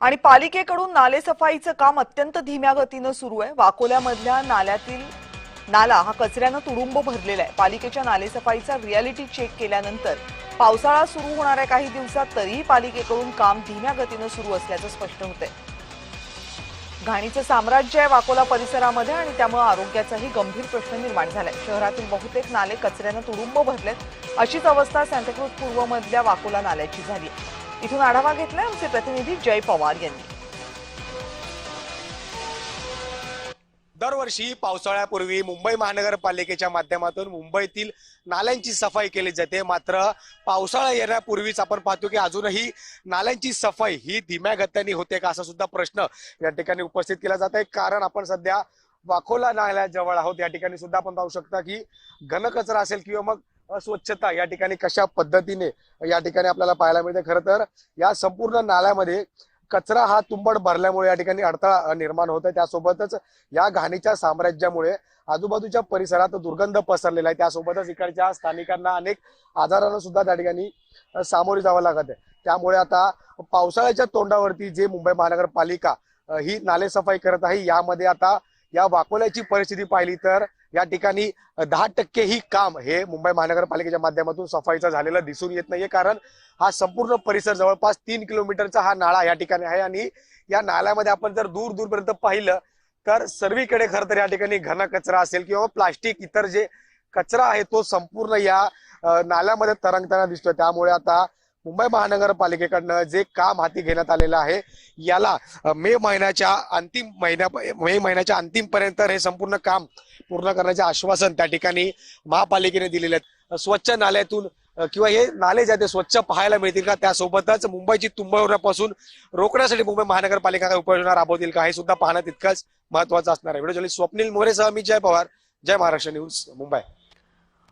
आणि पालिकेकडून नालेसफाईचं काम अत्यंत धीम्या गतीनं सुरू आहे। वाकोल्यामधल्या नाल्यातील नाला हा कचऱ्यानं तुडुंब भरलेला आहे। पालिकेच्या नालेसफाईचा रियालिटी चेक केल्यानंतर पावसाळा सुरू होणाऱ्या काही दिवसात तरीही पालिकेकडून काम धीम्या गतीनं सुरू असल्याचं स्पष्ट होतंय। घाणीचं साम्राज्य आहे वाकोला परिसरामध्ये आणि त्यामुळे आरोग्याचाही गंभीर प्रश्न निर्माण झालाय। शहरातील बहुतेक नाले कचऱ्यानं तुडुंब भरलेत। अशीच अवस्था सांताक्रूज पूर्वमधल्या वाकोला नाल्याची झाली आहे। इथून आढावा घेतलाय आमचे प्रतिनिधी जय पवार यांनी। दरवर्षी पावसाळ्यापूर्वी मुंबई महानगरपालिकेच्या माध्यमातून मुंबईतील नाल्यांची सफाई केली जाते। मात्र पावसाळा येण्यापूर्वीच आपण पाहतो की अजूनही नाल्यांची सफाई ही धीम्या गतीने होते का, असा सुद्धा प्रश्न या ठिकाणी उपस्थित केला जात आहे। कारण आपण सध्या वाकोला नाल्याजवळ आहोत। या ठिकाणी सुद्धा आपण पाहू शकता की घनकचरा असेल किंवा मग अस्वच्छता या ठिकाणी कशा पद्धतीने या ठिकाणी आपल्याला पाहायला मिळते। खरं तर या संपूर्ण नाल्यामध्ये कचरा हा तुंबड भरल्यामुळे या ठिकाणी अडथळा निर्माण होत आहे। त्यासोबतच या घाणीच्या साम्राज्यामुळे आजूबाजूच्या परिसरात दुर्गंध पसरलेला आहे। त्यासोबतच इकडच्या स्थानिकांना अनेक आजारांना सुद्धा त्या ठिकाणी सामोरे जावं लागत आहे। त्यामुळे आता पावसाळ्याच्या तोंडावरती जे मुंबई महानगरपालिका ही नालेसफाई करत आहे, यामध्ये आता या वाकोल्याची परिस्थिती पाहिली तर या ठिकाणी 10% ही काम हे मुंबई महानगरपालिकेच्या माध्यमातून सफाईचं झालेलं दिसून येत नाहीये। कारण हा संपूर्ण परिसर जवळपास 3 किलोमीटरचा हा नाळा या ठिकाणी आहे आणि या नाल्यामध्ये आपण जर दूर दूरपर्यंत पाहिलं तर सर्वीकडे खरं तर या ठिकाणी घन कचरा असेल किंवा प्लास्टिक इतर जे कचरा आहे तो संपूर्ण या नाल्यामध्ये तरंगताना दिसतोय। त्यामुळे आता मुंबई महानगरपालिकेकडनं जे काम हाती घेण्यात आलेलं आहे याला मे महिन्याच्या अंतिम पर्यंत हे संपूर्ण काम पूर्ण करण्याचे आश्वासन त्या ठिकाणी महापालिकेने दिलेले आहे। स्वच्छ नाल्यातून किंवा हे नाले जे ते स्वच्छ पाहायला मिळतील का, त्यासोबतच मुंबईची तुंबवण्यापासून रोखण्यासाठी मुंबई महानगरपालिका काय उपाययोजना राबवतील का, हे सुद्धा पाहणं तितकंच महत्वाचं असणार आहे। व्हिडिओ जर्नलिस्ट स्वप्नील मोरेसह मी जय पवार, जय महाराष्ट्र न्यूज, मुंबई।